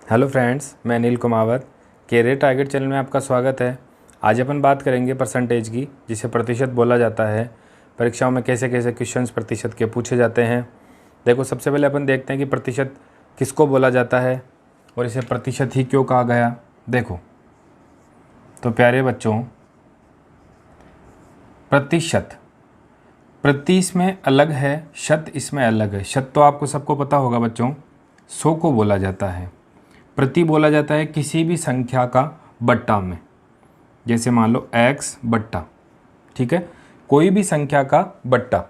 Hello friends, मैं Anil Kumawat. Career target channel में आपका स्वागत है। आज अपन बात करेंगे परसेंटेज की, जिसे प्रतिशत बोला जाता है। परीक्षाओं में कैसे कैसे क्वेश्चंस प्रतिशत के पूछे जाते हैं। देखो, सबसे पहले अपन देखते हैं कि प्रतिशत किसको बोला जाता है और इसे प्रतिशत ही क्यों कहा गया। देखो तो प्यारे बच्चों, प्रतिशत, प्रति इसमें अलग है, शत इसमें अलग है। शत तो आपको सबको पता होगा बच्चों, 100 को बोला जाता है। प्रति बोला जाता है किसी भी संख्या का बट्टा में, जैसे मान लो x बट्टा, ठीक है, कोई भी संख्या का बट्टा,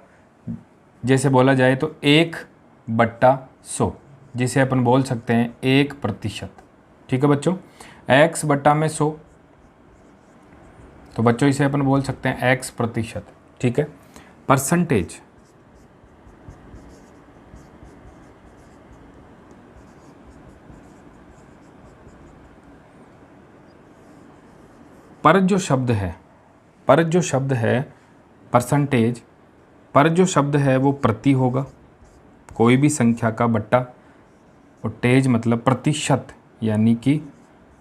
जैसे बोला जाए तो 1/100, जिसे अपन बोल सकते हैं 1%। ठीक है बच्चों, x बट्टा में 100, तो बच्चों इसे अपन बोल सकते हैं x%। ठीक है, परसेंटेज, पर जो शब्द है, पर जो शब्द है परसेंटेज, पर जो शब्द है वो प्रति होगा, कोई भी संख्या का बट्टा, और तेज मतलब प्रतिशत, यानी कि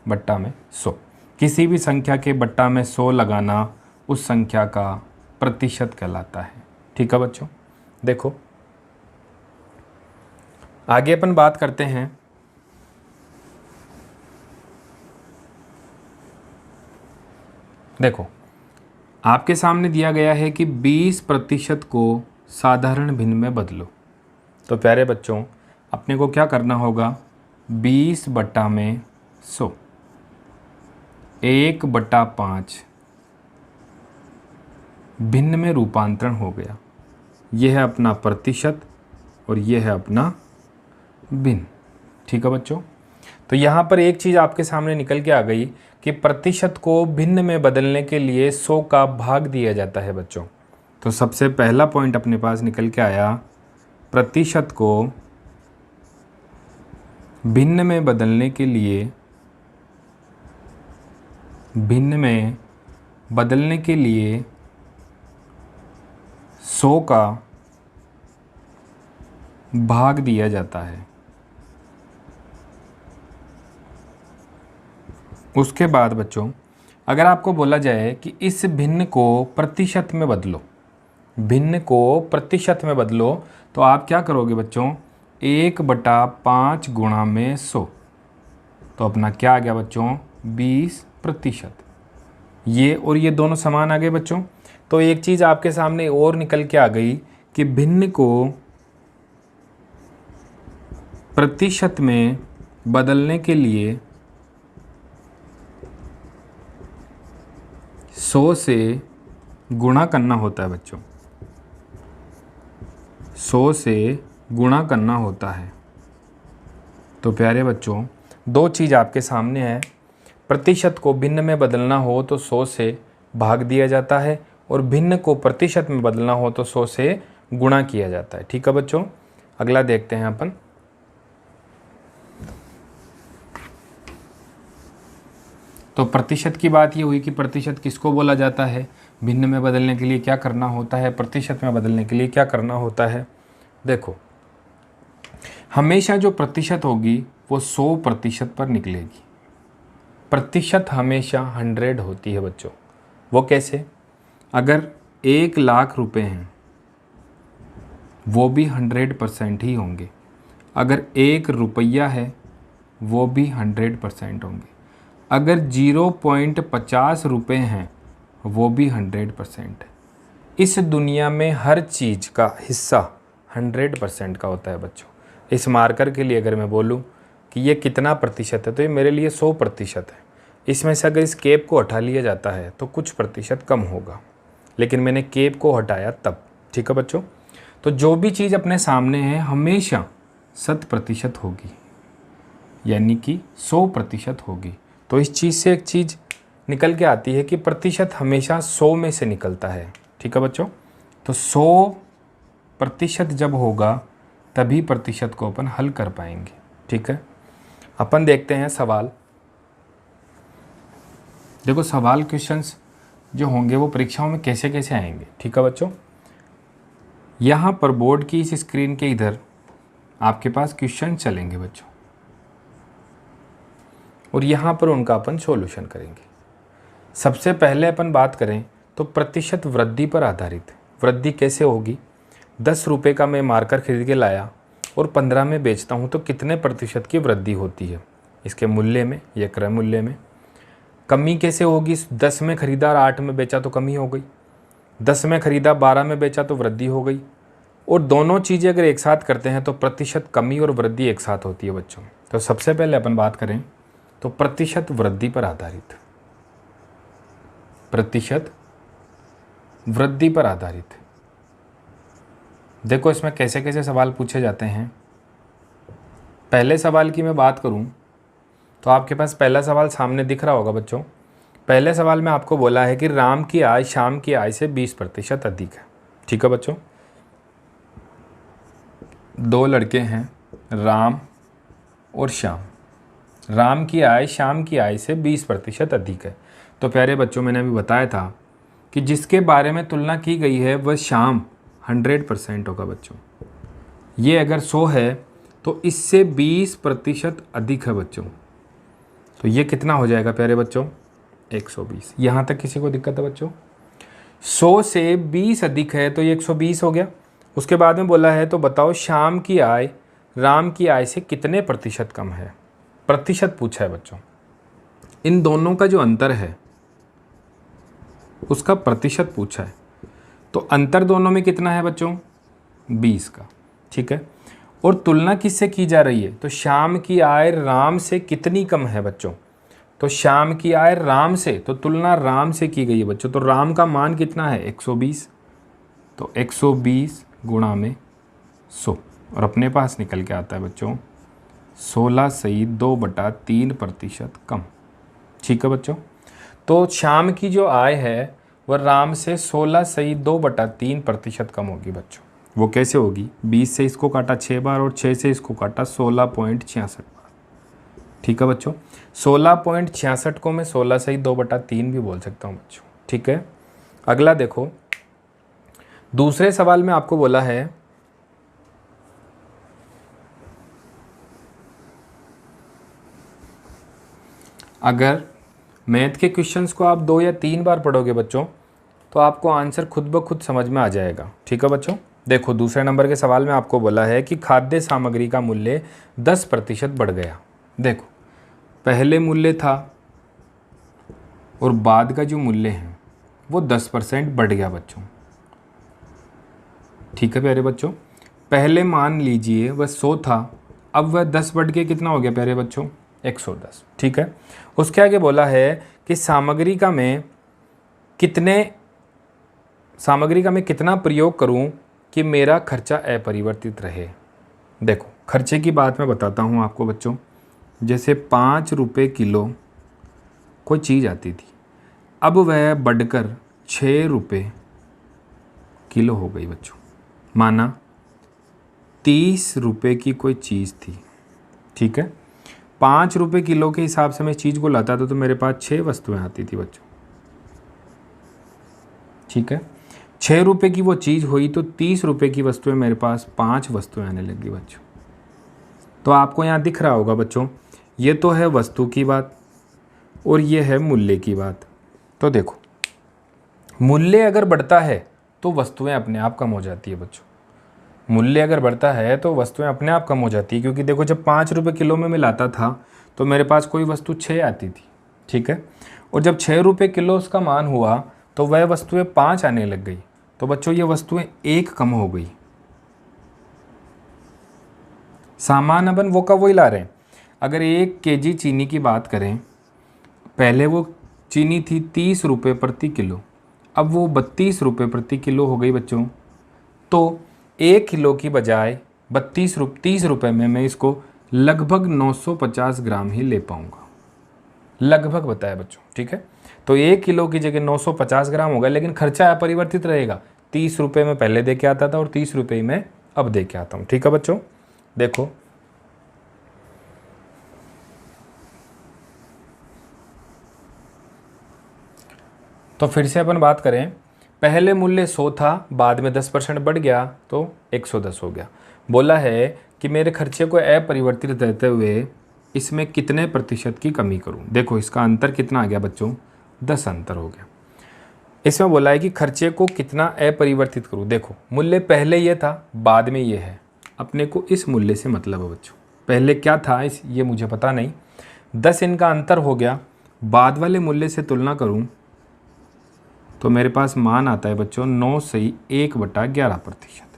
बट्टा में 100। किसी भी संख्या के बट्टा में 100 लगाना उस संख्या का प्रतिशत कहलाता है। ठीक है बच्चों, देखो आगे अपन बात करते हैं। देखो, आपके सामने दिया गया है कि 20% को साधारण भिन्न में बदलो। तो प्यारे बच्चों, अपने को क्या करना होगा, 20/100, 1/5 भिन्न में रूपांतरण हो गया। यह है अपना प्रतिशत और यह है अपना भिन्न। ठीक है बच्चों, तो यहाँ पर एक चीज़ आपके सामने निकल के आ गई कि प्रतिशत को भिन्न में बदलने के लिए 100 का भाग दिया जाता है बच्चों। तो सबसे पहला पॉइंट अपने पास निकल के आया, प्रतिशत को भिन्न में बदलने के लिए, भिन्न में बदलने के लिए 100 का भाग दिया जाता है। उसके बाद बच्चों, अगर आपको बोला जाए कि इस भिन्न को प्रतिशत में बदलो, भिन्न को प्रतिशत में बदलो, तो आप क्या करोगे बच्चों, 1/5 गुणा में 100, तो अपना क्या आ गया बच्चों, 20%। ये और ये दोनों समान आ गए बच्चों। तो एक चीज़ आपके सामने और निकल के आ गई कि भिन्न को प्रतिशत में बदलने के लिए 100 से गुणा करना होता है बच्चों, 100 से गुणा करना होता है। तो प्यारे बच्चों, दो चीज़ आपके सामने है, प्रतिशत को भिन्न में बदलना हो तो 100 से भाग दिया जाता है, और भिन्न को प्रतिशत में बदलना हो तो 100 से गुणा किया जाता है। ठीक है बच्चों, अगला देखते हैं अपन। तो प्रतिशत की बात ये हुई कि प्रतिशत किसको बोला जाता है, भिन्न में बदलने के लिए क्या करना होता है, प्रतिशत में बदलने के लिए क्या करना होता है। देखो, हमेशा जो प्रतिशत होगी वो 100% पर निकलेगी। प्रतिशत हमेशा 100 होती है बच्चों। वो कैसे, अगर 1,00,000 रुपए हैं वो भी 100% ही होंगे, अगर 1 रुपया है वो भी 100% होंगे, अगर 0.50 रुपये हैं वो भी 100% है। इस दुनिया में हर चीज़ का हिस्सा 100% का होता है बच्चों। इस मार्कर के लिए अगर मैं बोलूँ कि ये कितना प्रतिशत है, तो ये मेरे लिए 100% है। इसमें से अगर इस केप को हटा लिया जाता है तो कुछ प्रतिशत कम होगा, लेकिन मैंने केप को हटाया तब। ठीक है बच्चों, तो जो भी चीज़ अपने सामने है हमेशा 100% होगी, यानी कि 100% होगी। तो इस चीज़ से एक चीज़ निकल के आती है कि प्रतिशत हमेशा 100 में से निकलता है। ठीक है बच्चों, तो 100% जब होगा तभी प्रतिशत को अपन हल कर पाएंगे। ठीक है, अपन देखते हैं सवाल। देखो, सवाल क्वेश्चंस जो होंगे वो परीक्षाओं में कैसे कैसे आएंगे। ठीक है बच्चों, यहाँ पर बोर्ड की इस स्क्रीन के इधर आपके पास क्वेश्चन चलेंगे बच्चों। और यहाँ पर उनका अपन सॉल्यूशन करेंगे। सबसे पहले अपन बात करें तो प्रतिशत वृद्धि पर आधारित वृद्धि कैसे होगी। 10 रुपये का मैं मार्कर खरीद के लाया और 15 में बेचता हूँ तो कितने प्रतिशत की वृद्धि होती है इसके मूल्य में या क्रय मूल्य में। कमी कैसे होगी, 10 में खरीदा और 8 में बेचा तो कमी हो गई, 10 में खरीदा 12 में बेचा तो वृद्धि हो गई। और दोनों चीज़ें अगर एक साथ करते हैं तो प्रतिशत कमी और वृद्धि एक साथ होती है बच्चों। तो सबसे पहले अपन बात करें तो प्रतिशत वृद्धि पर आधारित प्रतिशत वृद्धि पर आधारित देखो इसमें कैसे कैसे सवाल पूछे जाते हैं। पहले सवाल की मैं बात करूं तो आपके पास पहला सवाल सामने दिख रहा होगा बच्चों। पहले सवाल में आपको बोला है कि राम की आय श्याम की आय से 20% अधिक है। ठीक है बच्चों, 2 लड़के हैं राम और श्याम, राम की आय श्याम की आय से 20% अधिक है। तो प्यारे बच्चों मैंने अभी बताया था कि जिसके बारे में तुलना की गई है वह श्याम 100% होगा बच्चों। ये अगर 100 है तो इससे 20% अधिक है बच्चों। तो ये कितना हो जाएगा प्यारे बच्चों, 120। यहाँ तक किसी को दिक्कत है बच्चों? 100 से 20 अधिक है तो ये 120 हो गया। उसके बाद में बोला है तो बताओ श्याम की आय राम की आय से कितने प्रतिशत कम है। प्रतिशत पूछा है बच्चों। इन दोनों का जो अंतर है उसका प्रतिशत पूछा है। तो अंतर दोनों में कितना है बच्चों, 20 का। ठीक है, और तुलना किससे की जा रही है तो श्याम की आय राम से कितनी कम है बच्चों। तो श्याम की आय राम से, तो तुलना राम से की गई है बच्चों। तो राम का मान कितना है 120, तो 120 गुणा में 100 और अपने पास निकल के आता है बच्चों 16.2/3% कम। ठीक है बच्चों, तो श्याम की जो आय है वह राम से 16.2/3% कम होगी बच्चों। वो कैसे होगी, 20 से इसको काटा 6 बार और 6 से इसको काटा 16.66 बार। ठीक है बच्चों, 16.66 को मैं 16/2/3 भी बोल सकता हूँ बच्चों। ठीक है, अगला देखो, दूसरे सवाल में आपको बोला है अगर मैथ के क्वेश्चंस को आप 2 या 3 बार पढ़ोगे बच्चों तो आपको आंसर खुद ब खुद समझ में आ जाएगा। ठीक है बच्चों, देखो दूसरे नंबर के सवाल में आपको बोला है कि खाद्य सामग्री का मूल्य 10% बढ़ गया। देखो पहले मूल्य था और बाद का जो मूल्य है वो 10% बढ़ गया बच्चों। ठीक है प्यारे बच्चों, पहले मान लीजिए वह 100 था, अब वह 10 बढ़ के कितना हो गया प्यारे बच्चों, 110। ठीक है, उसके आगे बोला है कि सामग्री का मैं कितना प्रयोग करूं कि मेरा खर्चा अपरिवर्तित रहे। देखो खर्चे की बात मैं बताता हूं आपको बच्चों। जैसे 5 रुपये किलो कोई चीज़ आती थी, अब वह बढ़कर 6 रुपये किलो हो गई बच्चों। माना 30 रुपये की कोई चीज़ थी। ठीक है, 5 रुपये किलो के हिसाब से मैं चीज़ को लाता था तो मेरे पास 6 वस्तुएं आती थी बच्चों। ठीक है, 6 रुपये की वो चीज़ हुई तो 30 रुपये की वस्तुएं मेरे पास 5 वस्तुएं आने लगी बच्चों। तो आपको यहाँ दिख रहा होगा बच्चों, ये तो है वस्तु की बात और ये है मूल्य की बात। तो देखो मूल्य अगर बढ़ता है तो वस्तुएं अपने आप कम हो जाती है बच्चों। मूल्य अगर बढ़ता है तो वस्तुएं अपने आप कम हो जाती है, क्योंकि देखो जब 5 रुपये किलो में मैं लाता था तो मेरे पास कोई वस्तु 6 आती थी। ठीक है, और जब 6 रुपये किलो उसका मान हुआ तो वह वस्तुएं 5 आने लग गई। तो बच्चों ये वस्तुएं 1 कम हो गई। सामान अपन वो का वही ला रहे हैं। अगर 1 केजी चीनी की बात करें, पहले वो चीनी थी 30 रुपये प्रति किलो, अब वो 32 रुपये प्रति किलो हो गई बच्चों। तो 1 किलो की बजाय 30 रुपये में मैं इसको लगभग 950 ग्राम ही ले पाऊंगा। लगभग बताया बच्चों। ठीक है, तो 1 किलो की जगह 950 ग्राम होगा, लेकिन खर्चा अपरिवर्तित रहेगा। 30 रुपये में पहले दे के आता था और 30 रुपये में अब दे के आता हूँ। ठीक है बच्चों, देखो तो फिर से अपन बात करें, पहले मूल्य 100 था, बाद में 10% बढ़ गया तो 110 हो गया। बोला है कि मेरे खर्चे को अपरिवर्तित रहते हुए इसमें कितने प्रतिशत की कमी करूं। देखो इसका अंतर कितना आ गया बच्चों, 10 अंतर हो गया। इसमें बोला है कि खर्चे को कितना अपरिवर्तित करूं। देखो मूल्य पहले ये था, बाद में ये है, अपने को इस मूल्य से मतलब है बच्चों। पहले क्या था इस ये मुझे पता नहीं, 10 इनका अंतर हो गया, बाद वाले मूल्य से तुलना करूं तो मेरे पास मान आता है बच्चों 9/1/11%।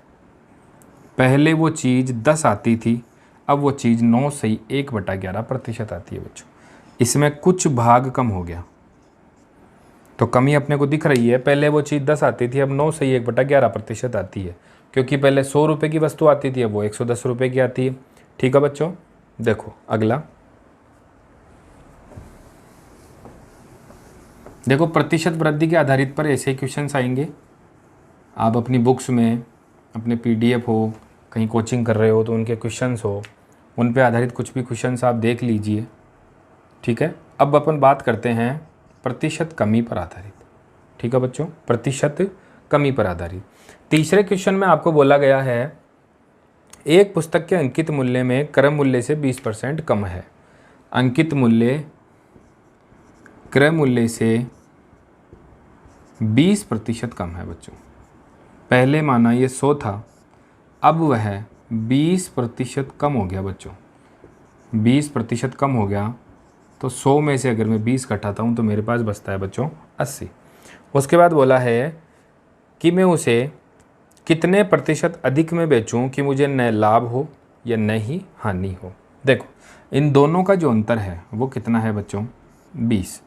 पहले वो चीज़ 10 आती थी, अब वो चीज़ 9/1/11% आती है बच्चों। इसमें कुछ भाग कम हो गया तो कमी अपने को दिख रही है। पहले वो चीज़ 10 आती थी, अब 9/1/11% आती है, क्योंकि पहले 100 रुपये की वस्तु आती थी, अब वो 110 रुपये की आती है। ठीक है बच्चों, देखो अगला देखो प्रतिशत वृद्धि के आधारित पर ऐसे क्वेश्चंस आएंगे। आप अपनी बुक्स में, अपने PDF हो, कहीं कोचिंग कर रहे हो तो उनके क्वेश्चंस हो, उन पे आधारित कुछ भी क्वेश्चंस आप देख लीजिए। ठीक है, अब अपन बात करते हैं प्रतिशत कमी पर आधारित। ठीक है बच्चों, प्रतिशत कमी पर आधारित तीसरे क्वेश्चन में आपको बोला गया है एक पुस्तक के अंकित मूल्य में क्रय मूल्य से 20% कम है। अंकित मूल्य क्रय मूल्य से 20% कम है बच्चों। पहले माना ये 100 था, अब वह 20% कम हो गया बच्चों। 20% कम हो गया तो 100 में से अगर मैं 20 घटाता हूँ तो मेरे पास बचता है बच्चों 80। उसके बाद बोला है कि मैं उसे कितने प्रतिशत अधिक में बेचूं कि मुझे न लाभ हो या न ही हानि हो। देखो इन दोनों का जो अंतर है वो कितना है बच्चों, 20।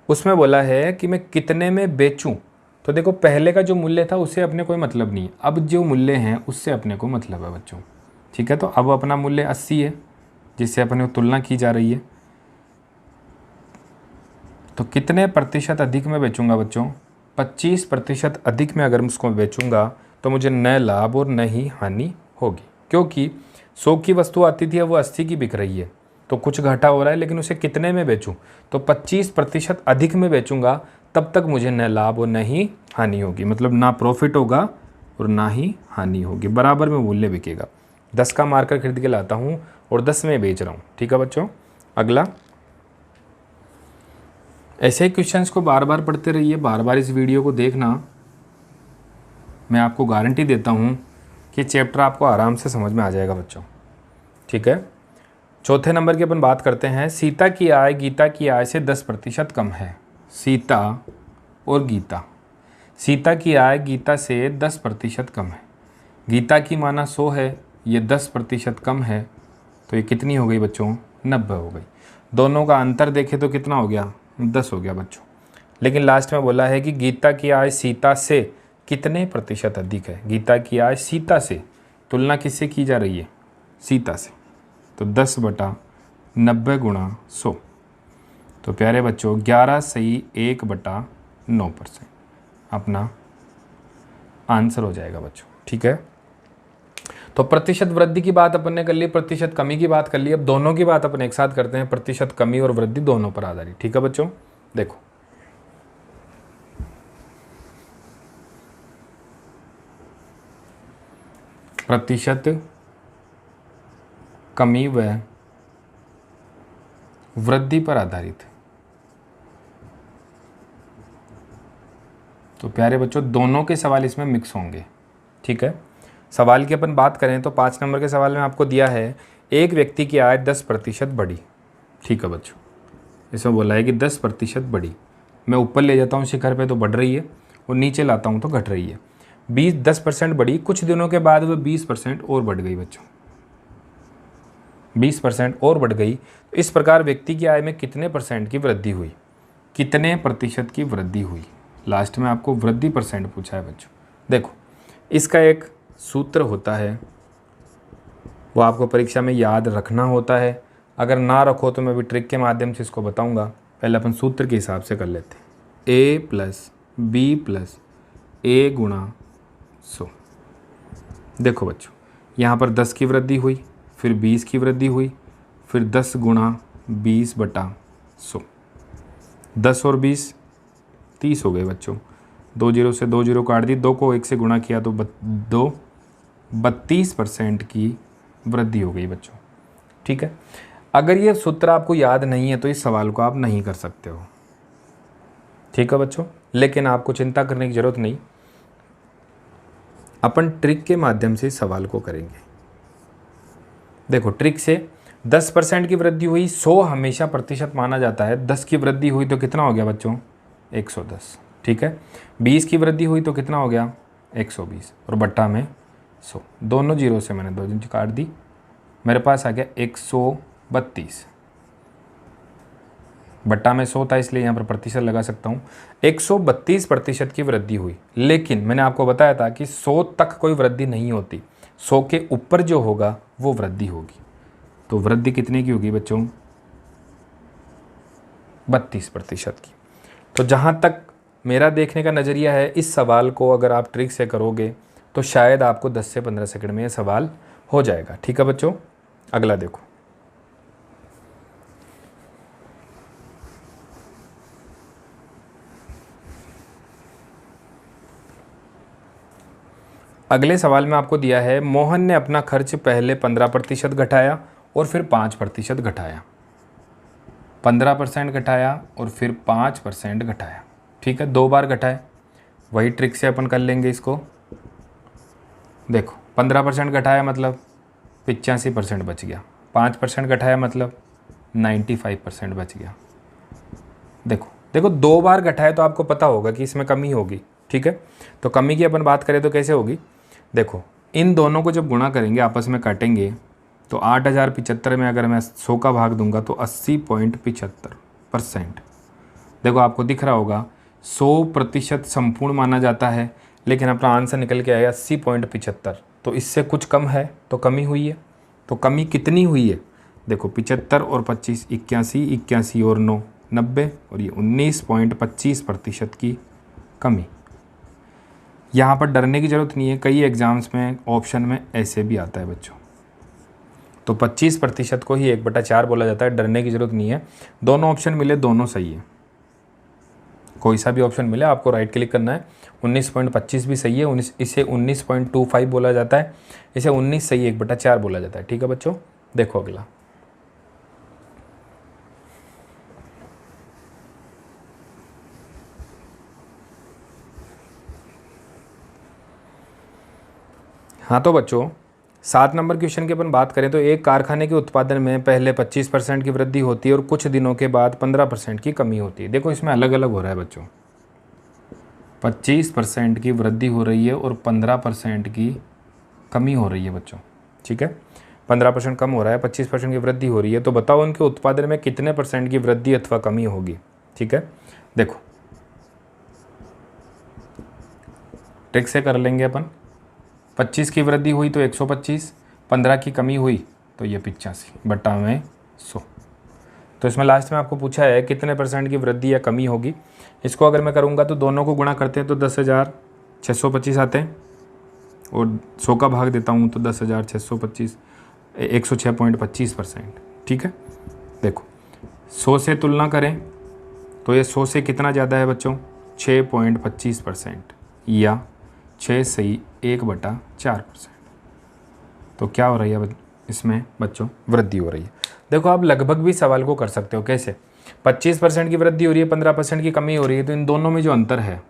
उसमें बोला है कि मैं कितने में बेचूं, तो देखो पहले का जो मूल्य था उससे अपने कोई मतलब नहीं है, अब जो मूल्य है उससे अपने को मतलब है बच्चों। ठीक है, तो अब अपना मूल्य 80 है जिससे अपने को तुलना की जा रही है। तो कितने प्रतिशत अधिक में बेचूंगा बच्चों, 25% अधिक में अगर मैं उसको बेचूंगा तो मुझे न लाभ और न ही हानि होगी, क्योंकि 100 की वस्तु आती थी, अब वो 80 की बिक रही है, तो कुछ घाटा हो रहा है। लेकिन उसे कितने में बेचूं, तो 25% अधिक में बेचूंगा, तब तक मुझे न लाभ और न ही हानि होगी, मतलब ना प्रॉफिट होगा और ना ही हानि होगी, बराबर में मूल्य बिकेगा। 10 का मार्कर खरीद के लाता हूँ और 10 में बेच रहा हूँ। ठीक है बच्चों, अगला ऐसे ही क्वेश्चंस को बार बार पढ़ते रहिए, बार बार इस वीडियो को देखना। मैं आपको गारंटी देता हूँ कि चैप्टर आपको आराम से समझ में आ जाएगा बच्चों। ठीक है, चौथे नंबर की अपन बात करते हैं। सीता की आय गीता की आय से 10% कम है। सीता और गीता, सीता की आय गीता से 10% कम है। गीता की माना 100 है, ये 10% कम है, तो ये कितनी हो गई बच्चों, 90 हो गई। दोनों का अंतर देखें तो कितना हो गया, 10 हो गया बच्चों। लेकिन लास्ट में बोला है कि गीता की आय सीता से कितने प्रतिशत अधिक है। गीता की आय सीता से, तुलना किससे की जा रही है, सीता से, तो 10/90 × 100, तो प्यारे बच्चों 11/1/9% अपना आंसर हो जाएगा बच्चों। ठीक है, तो प्रतिशत वृद्धि की बात अपन ने कर ली, प्रतिशत कमी की बात कर ली। अब दोनों की बात अपन एक साथ करते हैं, प्रतिशत कमी और वृद्धि दोनों पर आधारित। ठीक है बच्चों, देखो प्रतिशत कमी व वृद्धि पर आधारित। तो प्यारे बच्चों दोनों के सवाल इसमें मिक्स होंगे। ठीक है, सवाल की अपन बात करें तो 5 नंबर के सवाल में आपको दिया है एक व्यक्ति की आय 10% बढ़ी। ठीक है बच्चों, इसमें बोला है कि 10% बढ़ी। मैं ऊपर ले जाता हूँ शिखर पे तो बढ़ रही है, और नीचे लाता हूँ तो घट रही है। 10% बढ़ी, कुछ दिनों के बाद वह 20% और बढ़ गई बच्चों, 20% और बढ़ गई। तो इस प्रकार व्यक्ति की आय में कितने % की वृद्धि हुई, कितने प्रतिशत की वृद्धि हुई। लास्ट में आपको वृद्धि % पूछा है बच्चों। देखो इसका एक सूत्र होता है, वो आपको परीक्षा में याद रखना होता है। अगर ना रखो तो मैं भी ट्रिक के माध्यम से इसको बताऊंगा। पहले अपन सूत्र के हिसाब से कर लेते हैं, A + B + A × 100। देखो बच्चों यहाँ पर 10 की वृद्धि हुई, फिर 20 की वृद्धि हुई, फिर 10 × 20/100। 10 और 20 30 हो गए बच्चों। 2 0 से 2 0 काट दी, 2 को 1 से गुणा किया तो 32% की वृद्धि हो गई बच्चों। ठीक है, अगर ये सूत्र आपको याद नहीं है तो इस सवाल को आप नहीं कर सकते हो, ठीक है बच्चों। लेकिन आपको चिंता करने की ज़रूरत नहीं, अपन ट्रिक के माध्यम से इस सवाल को करेंगे। देखो ट्रिक से 10% की वृद्धि हुई, 100 हमेशा प्रतिशत माना जाता है। 10 की वृद्धि हुई तो कितना हो गया बच्चों? 110, ठीक है। 20 की वृद्धि हुई तो कितना हो गया? 120, और बट्टा में 100। दोनों जीरो से मैंने 2 इंच काट दी, मेरे पास आ गया 132। बट्टा में 100 था इसलिए यहाँ पर प्रतिशत लगा सकता हूँ। 132% की वृद्धि हुई, लेकिन मैंने आपको बताया था कि 100 तक कोई वृद्धि नहीं होती, 100 के ऊपर जो होगा वो वृद्धि होगी। तो वृद्धि कितने की होगी बच्चों? 32% की। तो जहाँ तक मेरा देखने का नज़रिया है, इस सवाल को अगर आप ट्रिक से करोगे तो शायद आपको 10 से 15 सेकंड में ये सवाल हो जाएगा, ठीक है बच्चों। अगला देखो, अगले सवाल में आपको दिया है, मोहन ने अपना खर्च पहले 15% घटाया और फिर 5% घटाया। 15% घटाया और फिर 5% घटाया, ठीक है, 2 बार घटाए। वही ट्रिक से अपन कर लेंगे इसको। देखो 15% घटाया मतलब 85% बच गया, 5% घटाया मतलब 95% बच गया। देखो देखो 2 बार घटाए तो आपको पता होगा कि इसमें कमी होगी, ठीक है। तो कमी की अपन बात करें तो कैसे होगी? देखो इन दोनों को जब गुणा करेंगे, आपस में काटेंगे, तो 8075 में अगर मैं 100 का भाग दूंगा तो 80.75%। देखो आपको दिख रहा होगा 100% संपूर्ण माना जाता है, लेकिन अपना आंसर निकल के आया 80.75। तो इससे कुछ कम है तो कमी हुई है। तो कमी कितनी हुई है? देखो 75 और 25 81, 81 और 9 90, और ये 19.25% की कमी। यहाँ पर डरने की ज़रूरत नहीं है, कई एग्ज़ाम्स में ऑप्शन में ऐसे भी आता है बच्चों। तो 25% को ही 1/4 बोला जाता है, डरने की ज़रूरत नहीं है। दोनों ऑप्शन मिले, दोनों सही है, कोई सा भी ऑप्शन मिले आपको राइट क्लिक करना है। 19.25 भी सही है, इसे 19.25 बोला जाता है, इसे 19 सही 1/4 बोला जाता है, ठीक है बच्चों। देखो अगला, हाँ तो बच्चों 7 नंबर क्वेश्चन की अपन बात करें तो एक कारखाने के उत्पादन में पहले 25% की वृद्धि होती है और कुछ दिनों के बाद 15% की कमी होती है। देखो इसमें अलग अलग हो रहा है बच्चों, 25% की वृद्धि हो रही है और 15% की कमी हो रही है बच्चों, ठीक है। 15% कम हो रहा है, 25% की वृद्धि हो रही है, तो बताओ उनके उत्पादन में कितने % की वृद्धि अथवा कमी होगी, ठीक है। देखो ट्रिक से कर लेंगे अपन। 25 की वृद्धि हुई तो 125, 15 की कमी हुई तो ये 85 बट्टा में 100। तो इसमें लास्ट में आपको पूछा है कितने % की वृद्धि या कमी होगी। इसको अगर मैं करूँगा तो दोनों को गुणा करते हैं तो 10,625 आते हैं, और 100 का भाग देता हूँ तो 10,625 106.25%, ठीक है। देखो 100 से तुलना करें तो ये 100 से कितना ज़्यादा है बच्चों? 6.25%, या 6 सही 1/4%। तो क्या हो रही है इसमें बच्चों? वृद्धि हो रही है। देखो आप लगभग भी सवाल को कर सकते हो, कैसे? 25% की वृद्धि हो रही है, 15% की कमी हो रही है, तो इन दोनों में जो अंतर है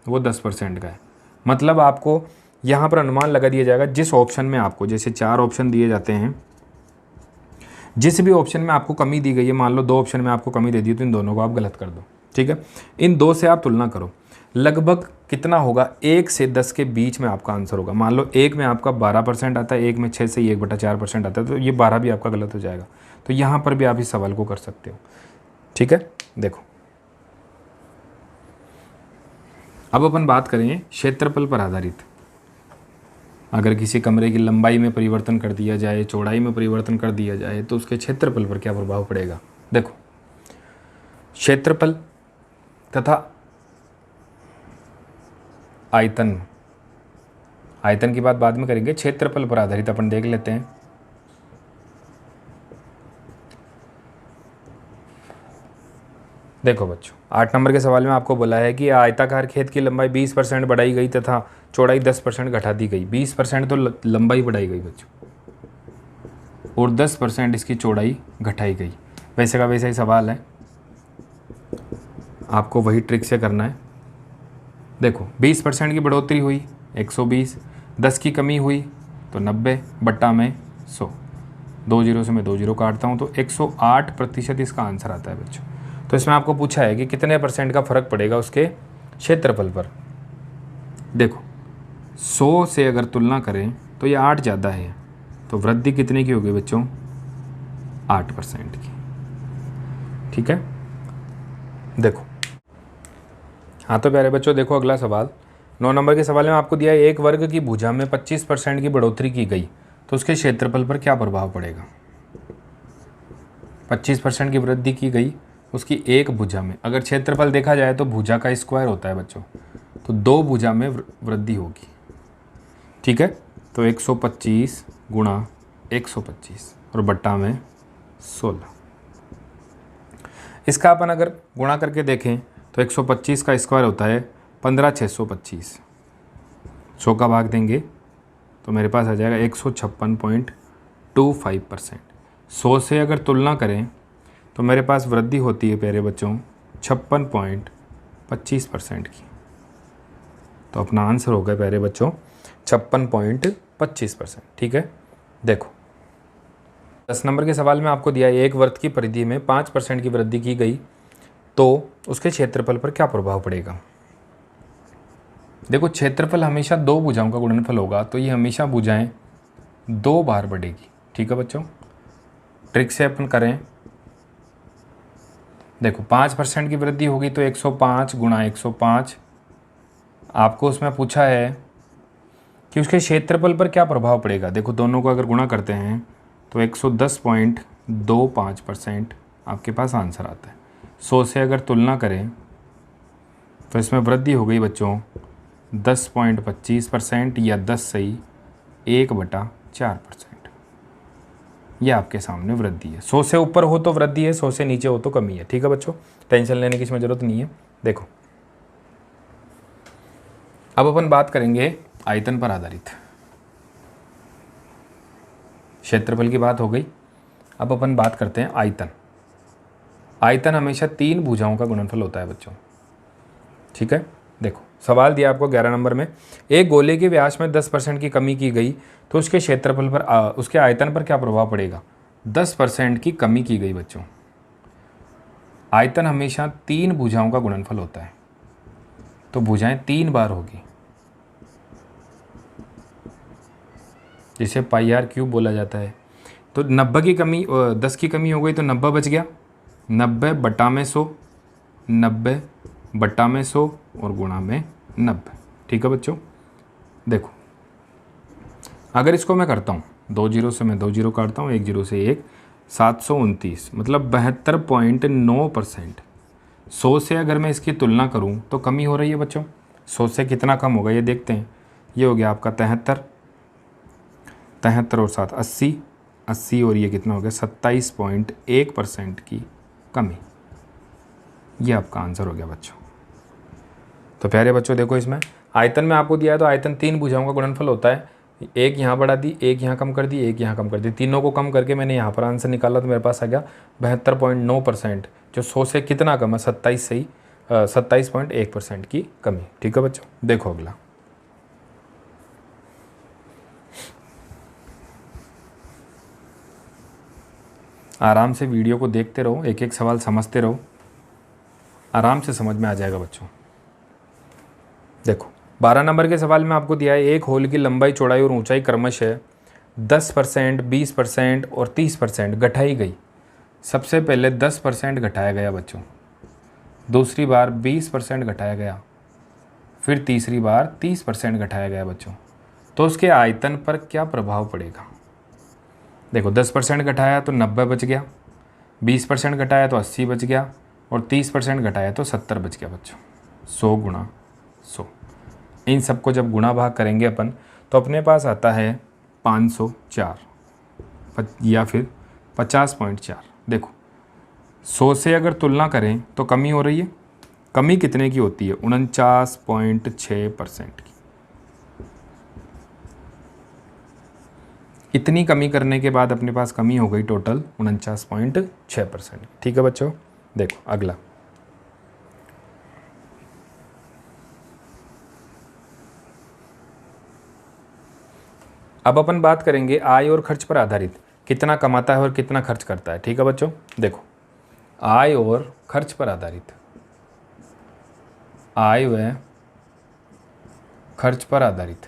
वो 10% का है। मतलब आपको यहाँ पर अनुमान लगा दिया जाएगा जिस ऑप्शन में आपको, जैसे 4 ऑप्शन दिए जाते हैं, जिस भी ऑप्शन में आपको कमी दी गई है, मान लो 2 ऑप्शन में आपको कमी दे दी तो इन दोनों को आप गलत कर दो, ठीक है। इन 2 से आप तुलना करो, लगभग कितना होगा? 1 से 10 के बीच में आपका आंसर होगा। मान लो 1 में आपका 12% आता है, 1 में 6 से 1/4% आता है, तो ये 12 भी आपका गलत हो जाएगा। तो यहाँ पर भी आप इस सवाल को कर सकते हो, ठीक है। देखो अब अपन बात करें क्षेत्रफल पर आधारित। अगर किसी कमरे की लंबाई में परिवर्तन कर दिया जाए, चौड़ाई में परिवर्तन कर दिया जाए, तो उसके क्षेत्रफल पर क्या प्रभाव पड़ेगा? देखो क्षेत्रफल तथा आयतन, आयतन की बात बाद में करेंगे, क्षेत्रफल पर आधारित अपन देख लेते हैं। देखो बच्चों 8 नंबर के सवाल में आपको बोला है कि आयताकार खेत की लंबाई 20% बढ़ाई गई तथा चौड़ाई 10% घटा दी गई। 20% तो लंबाई बढ़ाई गई बच्चों, और 10% इसकी चौड़ाई घटाई गई। वैसे का वैसा ही सवाल है, आपको वही ट्रिक से करना है। देखो 20% की बढ़ोतरी हुई 120, 10 की कमी हुई तो 90 बट्टा में 100, 2 जीरो से मैं 2 जीरो काटता हूँ तो 108% इसका आंसर आता है बच्चों। तो इसमें आपको पूछा है कि कितने % का फ़र्क पड़ेगा उसके क्षेत्रफल पर। देखो 100 से अगर तुलना करें तो ये 8 ज़्यादा है, तो वृद्धि कितने की होगी बच्चों? 8% की। ठीक है, देखो। हाँ तो प्यारे बच्चों देखो अगला सवाल 9 नंबर के सवाल में आपको दिया है एक वर्ग की भुजा में 25% की बढ़ोतरी की गई तो उसके क्षेत्रफल पर क्या प्रभाव पड़ेगा? 25% की वृद्धि की गई उसकी एक भुजा में। अगर क्षेत्रफल देखा जाए तो भुजा का स्क्वायर होता है बच्चों, तो 2 भुजा में वृद्धि होगी। ठीक है, तो 125 गुणा 125 और बट्टा में 16। इसका अपन अगर गुणा करके देखें तो 125 का स्क्वायर होता है 15,625। 100 का भाग देंगे तो मेरे पास आ जाएगा 156.25%। 100 से अगर तुलना करें तो मेरे पास वृद्धि होती है प्यारे बच्चों 56.25% की। तो अपना आंसर होगा प्यारे बच्चों 56.25%। ठीक है, देखो 10 नंबर के सवाल में आपको दिया है एक वर्ग की परिधि में 5% की वृद्धि की गई तो उसके क्षेत्रफल पर क्या प्रभाव पड़ेगा? देखो क्षेत्रफल हमेशा 2 भुजाओं का गुणनफल होगा, तो ये हमेशा भुजाएं 2 बार बढ़ेगी। ठीक है बच्चों, ट्रिक से अपन करें। देखो 5% की वृद्धि होगी तो 105 गुणा 105। आपको उसमें पूछा है कि उसके क्षेत्रफल पर क्या प्रभाव पड़ेगा। देखो दोनों को अगर गुणा करते हैं तो 110.25% आपके पास आंसर आता है। 100 से अगर तुलना करें तो इसमें वृद्धि हो गई बच्चों 10.25% या 10 सही 1/4%। यह आपके सामने वृद्धि है। 100 से ऊपर हो तो वृद्धि है, 100 से नीचे हो तो कमी है। ठीक है बच्चों, टेंशन लेने की इसमें ज़रूरत नहीं है। देखो अब अपन बात करेंगे आयतन पर आधारित। क्षेत्रफल की बात हो गई, अब अपन बात करते हैं आयतन। आयतन हमेशा 3 भुजाओं का गुणनफल होता है बच्चों। ठीक है, देखो सवाल दिया आपको 11 नंबर में एक गोले के व्यास में 10% की कमी की गई तो उसके क्षेत्रफल पर उसके आयतन पर क्या प्रभाव पड़ेगा? 10% की कमी की गई बच्चों। आयतन हमेशा 3 भुजाओं का गुणनफल होता है, तो भुजाएं 3 बार होगी, जिसे पाई आर क्यूब बोला जाता है। तो 90 की कमी 10 की कमी हो गई तो 90 बच गया, 90 बटा में 100, 90 बटा में 100 और गुणा में 90। ठीक है बच्चों, देखो अगर इसको मैं करता हूँ 2 जीरो से मैं 2 जीरो काटता हूँ, 1 जीरो से 1, 729 मतलब 72.9%। 100 से अगर मैं इसकी तुलना करूँ तो कमी हो रही है बच्चों। 100 से कितना कम होगा ये देखते हैं। ये हो गया आपका 73, 73 और 7 80, 80 और ये कितना हो गया 27.1% की कमी। ये आपका आंसर हो गया बच्चों। तो प्यारे बच्चों देखो इसमें आयतन में आपको दिया है तो आयतन 3 भुजाओं का गुणनफल होता है। एक यहाँ बढ़ा दी, एक यहाँ कम कर दी, एक यहाँ कम कर दी, तीनों को कम करके मैंने यहाँ पर आंसर निकाला तो मेरे पास आ गया 72.9%, जो 100 से कितना कम है 27.1% की कमी। ठीक है बच्चों, देखो अगला आराम से वीडियो को देखते रहो, एक एक सवाल समझते रहो, आराम से समझ में आ जाएगा बच्चों। देखो 12 नंबर के सवाल में आपको दिया है एक होल की लंबाई चौड़ाई और ऊंचाई क्रमशः 10%, 20% और 30% घटाई गई। सबसे पहले 10% घटाया गया बच्चों, दूसरी बार 20% घटाया गया, फिर तीसरी बार 30% घटाया गया बच्चों। तो उसके आयतन पर क्या प्रभाव पड़ेगा? देखो 10% घटाया तो 90 बच गया, 20% घटाया तो 80 बच गया और 30% घटाया तो 70 बच गया बच्चों। 100 गुणा 100, इन सबको जब गुणा भाग करेंगे अपन तो अपने पास आता है 504 या फिर 50.4। देखो 100 से अगर तुलना करें तो कमी हो रही है, कमी कितने की होती है? 49.6% की। इतनी कमी करने के बाद अपने पास कमी हो गई टोटल 49.6%। ठीक है बच्चों, देखो अगला। अब अपन बात करेंगे आय और खर्च पर आधारित, कितना कमाता है और कितना खर्च करता है। ठीक है बच्चों, देखो आय और खर्च पर आधारित, आय व खर्च पर आधारित।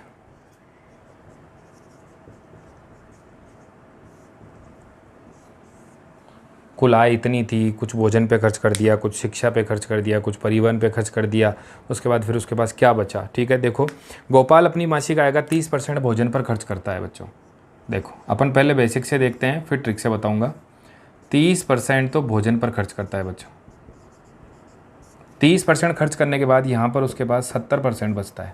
कुल आय इतनी थी, कुछ भोजन पे खर्च कर दिया, कुछ शिक्षा पे खर्च कर दिया, कुछ परिवहन पे खर्च कर दिया, उसके बाद फिर उसके पास क्या बचा। ठीक है, देखो गोपाल अपनी मासिक आय का 30% भोजन पर खर्च करता है बच्चों। देखो अपन पहले बेसिक से देखते हैं, फिर ट्रिक से बताऊंगा। 30% तो भोजन पर खर्च करता है बच्चों। 30% खर्च करने के बाद यहाँ पर उसके पास 70% बचता है।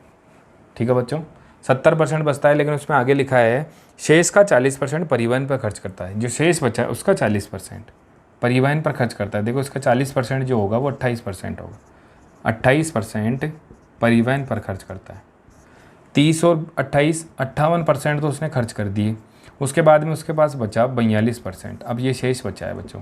ठीक है बच्चों, 70% बचता है, लेकिन उसमें आगे लिखा है शेष का 40% परिवहन पर खर्च करता है। जो शेष बचा है उसका 40% परिवहन पर खर्च करता है। देखो इसका 40% जो होगा वो 28% होगा। 28% परिवहन पर खर्च करता है। 30 और 28 58% तो उसने खर्च कर दिए। उसके बाद में उसके पास बचा 42%। अब ये शेष बचा है बच्चों।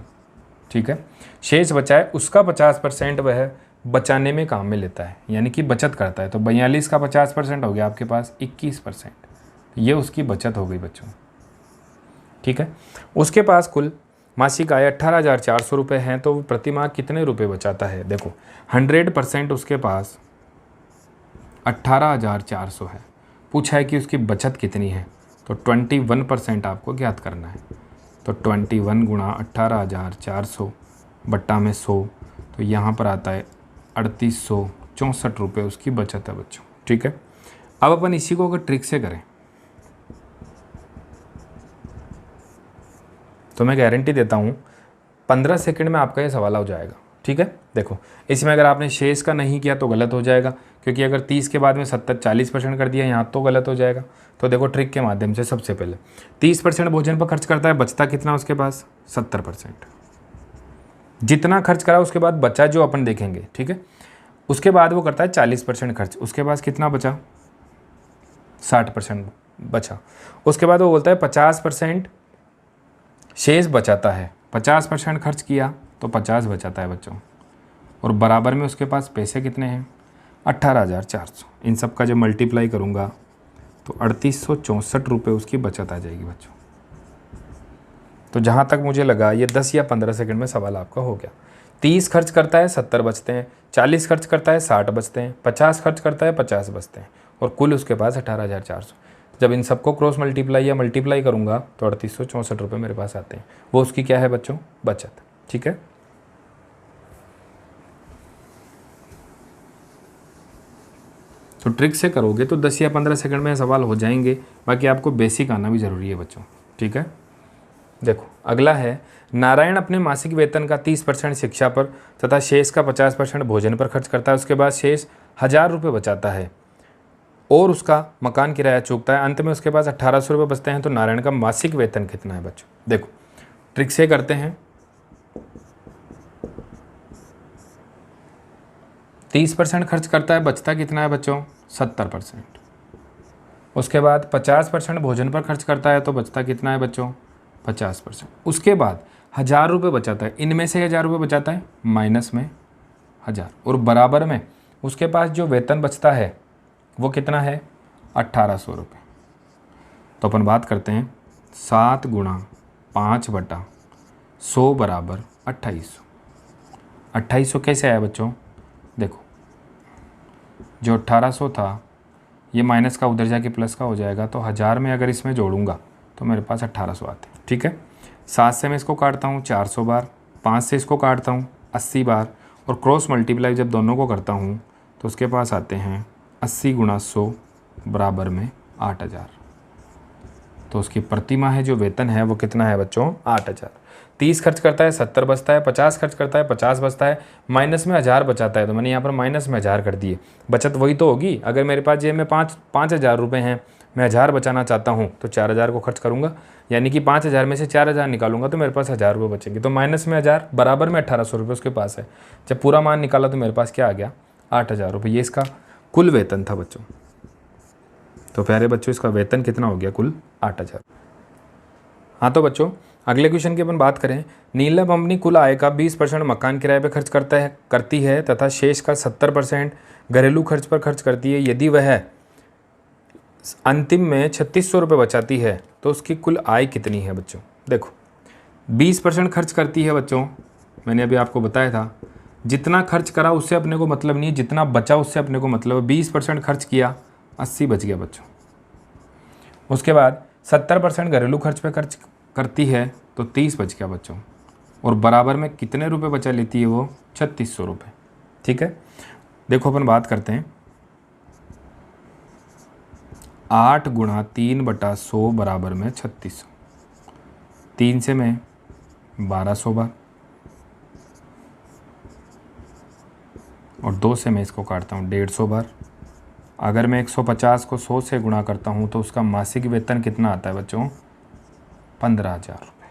ठीक है, शेष बचा है, उसका 50% वह बचाने में काम में लेता है, यानी कि बचत करता है। तो 42 का 50% हो गया आपके पास 21%। ये उसकी बचत हो गई बच्चों। ठीक है, उसके पास कुल मासिक आय 18,400 रुपये हैं, तो वो प्रति माह कितने रुपए बचाता है। देखो 100% उसके पास 18,400 है। पूछा है कि उसकी बचत कितनी है, तो 21% आपको ज्ञात करना है। तो 21 गुणा 18,400 बट्टा में 100, तो यहाँ पर आता है 3864 रुपये उसकी बचत है बच्चों। ठीक है, अब अपन इसी को अगर ट्रिक से करें तो मैं गारंटी देता हूँ 15 सेकंड में आपका ये सवाल हो जाएगा। ठीक है, देखो इसमें अगर आपने शेष का नहीं किया तो गलत हो जाएगा, क्योंकि अगर 30 के बाद में 40% कर दिया यहाँ तो गलत हो जाएगा। तो देखो ट्रिक के माध्यम से सबसे पहले 30% भोजन पर खर्च करता है, बचता कितना उसके पास 70%। जितना खर्च करा उसके बाद बचा जो अपन देखेंगे। ठीक है, उसके बाद वो करता है 40% खर्च, उसके पास कितना बचा 60% बचा। उसके बाद वो बोलता है 50% शेष बचाता है। 50% खर्च किया तो 50 बचाता है बच्चों, और बराबर में उसके पास पैसे कितने हैं 18,400। इन सब का जब मल्टीप्लाई करूँगा तो 3864 रुपये उसकी बचत आ जाएगी बच्चों। तो जहाँ तक मुझे लगा ये 10 या 15 सेकंड में सवाल आपका हो गया। 30 खर्च करता है 70 बचते हैं, 40 खर्च करता है 60 बचते हैं, 50 खर्च करता है 50 बचते हैं, और कुल उसके पास 18,400। जब इन सबको क्रॉस मल्टीप्लाई या मल्टीप्लाई करूँगा तो 3864 रुपये मेरे पास आते हैं। वो उसकी क्या है बच्चों, बचत। ठीक है, तो ट्रिक से करोगे तो 10 या 15 सेकंड में सवाल हो जाएंगे। बाकी आपको बेसिक आना भी ज़रूरी है बच्चों। ठीक है, देखो अगला है, नारायण अपने मासिक वेतन का 30% शिक्षा पर तथा शेष का 50% भोजन पर खर्च करता है। उसके बाद शेष 1,000 रुपये बचाता है और उसका मकान किराया चूकता है। अंत में उसके पास 1,800 रुपये बचते हैं। तो नारायण का मासिक वेतन कितना है बच्चों। देखो ट्रिक से करते हैं। 30% खर्च करता है, बचता कितना है बच्चों 70%। उसके बाद 50% भोजन पर खर्च करता है, तो बचता कितना है बच्चों 50%। उसके बाद 1,000 रुपये बचाता है, इनमें से 1,000 रुपये बचाता है माइनस में 1,000, और बराबर में उसके पास जो वेतन बचता है वो कितना है 1,800 रुपये। तो अपन बात करते हैं 7 गुणा 5/100 बराबर 2,800। 2,800 कैसे आया बच्चों, देखो जो 1,800 था ये माइनस का उधर जाके प्लस का हो जाएगा, तो 1,000 में अगर इसमें जोड़ूंगा तो मेरे पास 1,800 आते हैं। ठीक है, 7 से मैं इसको काटता हूँ 400 बार, 5 से इसको काटता हूँ 80 बार, और क्रॉस मल्टीप्लाई जब दोनों को करता हूँ तो उसके पास आते हैं 80 गुणा 100 बराबर में 8,000। तो उसकी प्रति माह जो वेतन है वो कितना है बच्चों 8,000। 30 खर्च करता है 70 बचता है, 50 खर्च करता है 50 बचता है, माइनस में 1,000 बचाता है। तो मैंने यहाँ पर माइनस में 1,000 कर दिए। बचत वही तो होगी। अगर मेरे पास जेब में 5,000 रुपये हैं, मैं 1,000 बचाना चाहता हूँ तो 4,000 को खर्च करूँगा, यानी कि 5,000 में से 4,000 निकालूंगा तो मेरे पास 1,000 रुपये बचेंगे। तो माइनस में 1,000 बराबर में 1,800 रुपये उसके पास है। जब पूरा मान निकाला तो मेरे पास क्या आ गया 8,000 रुपये। ये इसका कुल वेतन था बच्चों। तो प्यारे बच्चों इसका वेतन कितना हो गया कुल 8,000। हाँ तो बच्चों अगले क्वेश्चन की अपन बात करें, नीलम अपनी कुल आय का 20% मकान किराए पर खर्च करती है तथा शेष का 70% घरेलू खर्च पर खर्च करती है। यदि वह अंतिम में 3600 रुपये बचाती है तो उसकी कुल आय कितनी है बच्चों। देखो 20% खर्च करती है बच्चों, मैंने अभी आपको बताया था, जितना खर्च करा उससे अपने को मतलब नहीं, जितना बचा उससे अपने को मतलब है। 20% खर्च किया, 80 बच गया बच्चों। उसके बाद 70% घरेलू खर्च पे खर्च करती है तो 30 बच गया बच्चों। और बराबर में कितने रुपए बचा लेती है वो, 3600 रुपये। ठीक है, देखो अपन बात करते हैं, 8 गुणा 3/100 बराबर में 3600। 3 से मैं 1200 बार, और 2 से मैं इसको काटता हूँ 150 बार। अगर मैं 150 को 100 से गुणा करता हूँ तो उसका मासिक वेतन कितना आता है बच्चों, 15,000 रुपये।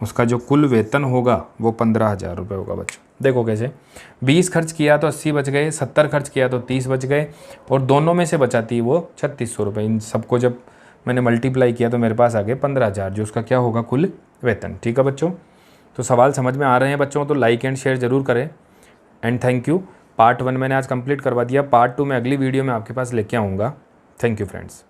उसका जो कुल वेतन होगा वो 15,000 रुपये होगा बच्चों। देखो कैसे, 20 खर्च किया तो 80 बच गए, 70 खर्च किया तो 30 बच गए, और दोनों में से बचाती वो 3600 रुपये। इन सबको जब मैंने मल्टीप्लाई किया तो मेरे पास आ गए 15,000, जो उसका क्या होगा, कुल वेतन। ठीक है बच्चों, तो सवाल समझ में आ रहे हैं बच्चों, तो लाइक एंड शेयर ज़रूर करें। And thank you. पार्ट 1 मैंने आज कंप्लीट करवा दिया, पार्ट 2 मैं अगली वीडियो में आपके पास लेके आऊँगा। Thank you friends.